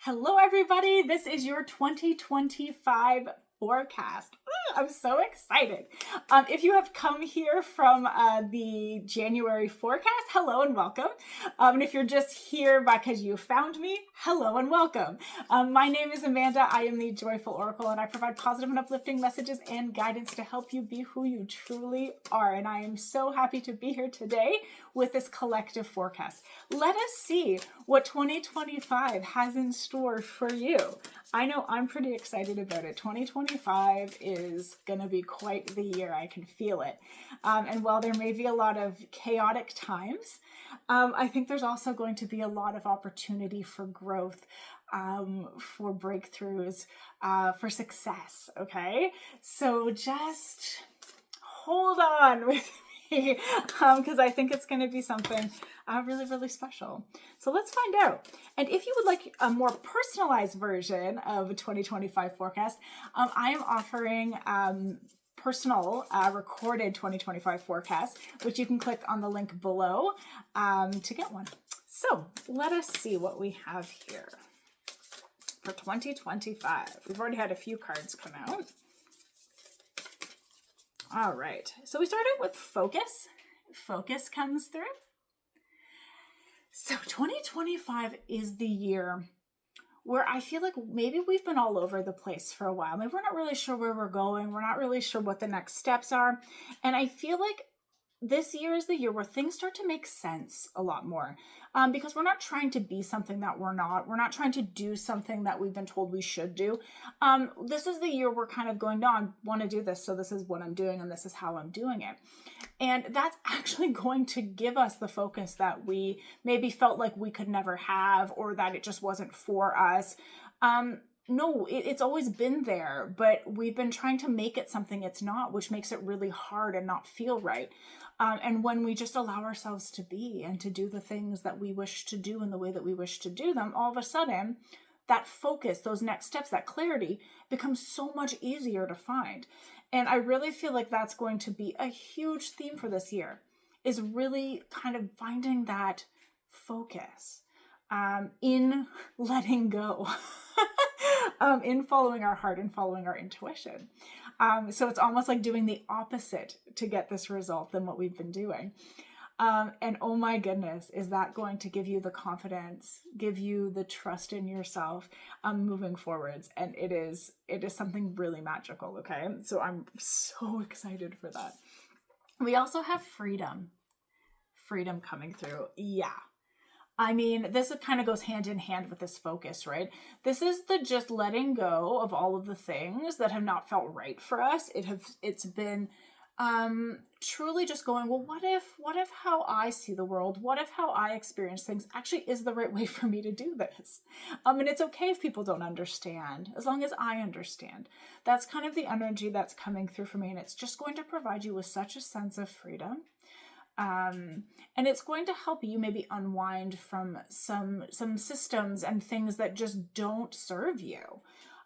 Hello, everybody. This is your 2025 forecast. I'm so excited. If you have come here from the January forecast, hello and welcome. And if you're just here because you found me, hello and welcome. My name is Amanda. I am the Joyful Oracle, and I provide positive and uplifting messages and guidance to help you be who you truly are. And I am so happy to be here today with this collective forecast. Let us see what 2025 has in store for you. I know I'm pretty excited about it. 2025 is going to be quite the year. I can feel it. And while there may be a lot of chaotic times, I think there's also going to be a lot of opportunity for growth, for breakthroughs, for success. Okay. So just hold on with me, because I think it's going to be something really, really special. So let's find out. And if you would like a more personalized version of a 2025 forecast, I am offering personal recorded 2025 forecast, which you can click on the link below to get one. So let us see what we have here for 2025. We've already had a few cards come out. All right, so we started with focus. Focus comes through. So 2025 is the year where I feel like maybe we've been all over the place for a while. Maybe we're not really sure where we're going. We're not really sure what the next steps are. And I feel like this year is the year where things start to make sense a lot more, because we're not trying to be something that we're not. We're not trying to do something that we've been told we should do. This is the year we're kind of going, no, I want to do this, so this is what I'm doing, and this is how I'm doing it. And that's actually going to give us the focus that we maybe felt like we could never have, or that it just wasn't for us. No, it's always been there, but we've been trying to make it something it's not, which makes it really hard and not feel right. And when we just allow ourselves to be and to do the things that we wish to do in the way that we wish to do them, all of a sudden, that focus, those next steps, that clarity becomes so much easier to find. And I really feel like that's going to be a huge theme for this year, is really kind of finding that focus in letting go. In following our heart and following our intuition. So it's almost like doing the opposite to get this result than what we've been doing. And oh my goodness, is that going to give you the confidence, give you the trust in yourself, moving forwards. And it is something really magical. Okay. So I'm so excited for that. We also have freedom coming through. Yeah. I mean, this kind of goes hand in hand with this focus, right? This is the just letting go of all of the things that have not felt right for us. It's been truly just going, well, what if how I see the world, what if how I experience things actually is the right way for me to do this? And it's okay if people don't understand, as long as I understand. That's kind of the energy that's coming through for me, and it's just going to provide you with such a sense of freedom. And it's going to help you maybe unwind from some systems and things that just don't serve you.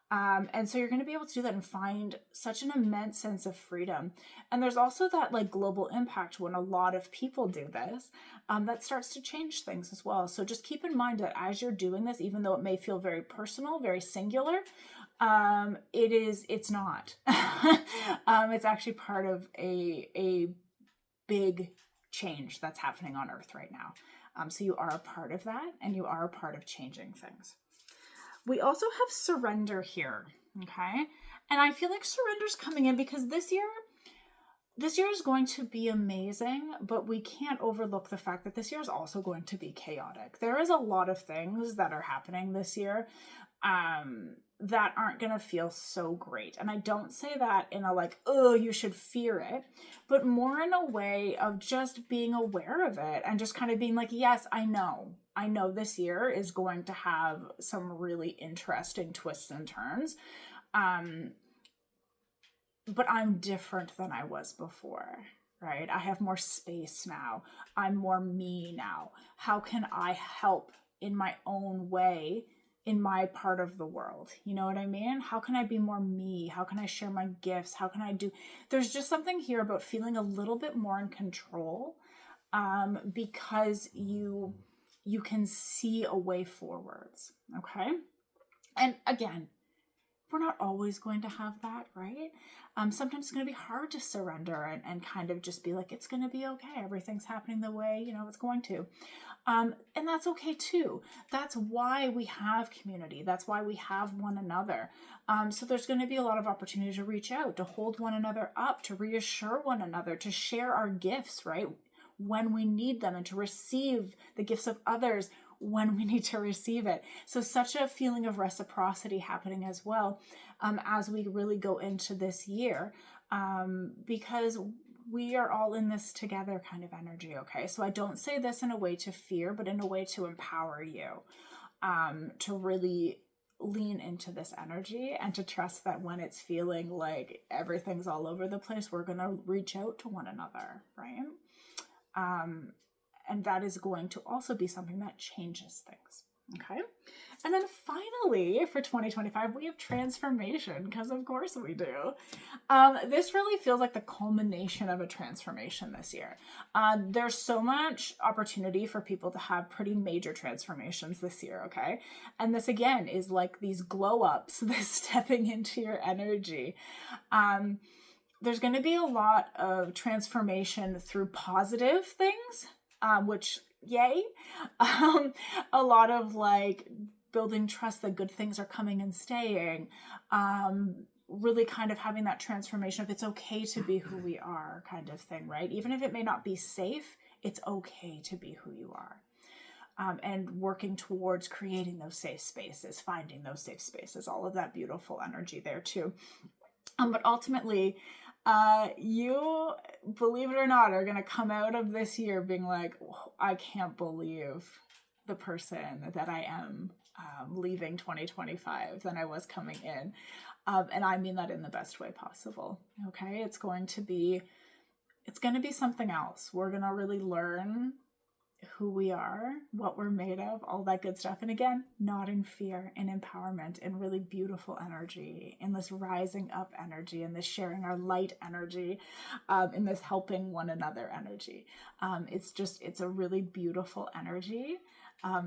And so you're going to be able to do that and find such an immense sense of freedom. And there's also that like global impact when a lot of people do this, that starts to change things as well. So just keep in mind that as you're doing this, even though it may feel very personal, very singular, it's not. It's actually part of a big change that's happening on Earth right now. So you are a part of that, and you are a part of changing things. We also have surrender here, okay? And I feel like surrender's coming in because this year is going to be amazing, but we can't overlook the fact that this year is also going to be chaotic. There is a lot of things that are happening this year that aren't going to feel so great. And I don't say that in a like, oh, you should fear it, but more in a way of just being aware of it and just kind of being like, yes, I know this year is going to have some really interesting twists and turns. But I'm different than I was before, right? I have more space now. I'm more me now. How can I help in my own way in my part of the world? You know what I mean? How can I be more me? How can I share my gifts? How can I do? There's just something here about feeling a little bit more in control, because you can see a way forwards. Okay. And again, we're not always going to have that, right? Sometimes it's going to be hard to surrender and kind of just be like, it's going to be okay. Everything's happening the way, it's going to. And that's okay too. That's why we have community. That's why we have one another. So there's going to be a lot of opportunity to reach out, to hold one another up, to reassure one another, to share our gifts, right? When we need them, and to receive the gifts of others when we need to receive it. So such a feeling of reciprocity happening as well, as we really go into this year, because we are all in this together kind of energy. Okay. So I don't say this in a way to fear, but in a way to empower you, to really lean into this energy and to trust that when it's feeling like everything's all over the place, we're going to reach out to one another. Right. And that is going to also be something that changes things. Okay. And then finally, for 2025, we have transformation, because of course we do. This really feels like the culmination of a transformation this year. There's so much opportunity for people to have pretty major transformations this year. Okay. And this again is like these glow ups, this stepping into your energy. There's going to be a lot of transformation through positive things, which yay. A lot of like building trust that good things are coming and staying. Really kind of having that transformation of it's okay to be who we are kind of thing, right? Even if it may not be safe, it's okay to be who you are. And working towards creating those safe spaces, finding those safe spaces, all of that beautiful energy there too. But ultimately, you, believe it or not, are going to come out of this year being like, oh, I can't believe the person that I am leaving 2025 than I was coming in. And I mean that in the best way possible. Okay. It's going to be something else. We're going to really learn who we are, what we're made of, all that good stuff. And again, not in fear, in empowerment, in really beautiful energy, in this rising up energy, in this sharing our light energy, in this helping one another energy. It's a really beautiful energy.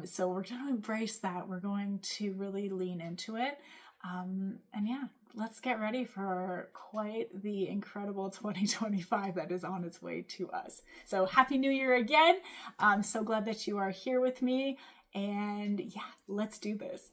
So we're going to embrace that. We're going to really lean into it. And yeah, let's get ready for quite the incredible 2025 that is on its way to us. So Happy New Year again. I'm so glad that you are here with me. And yeah, let's do this.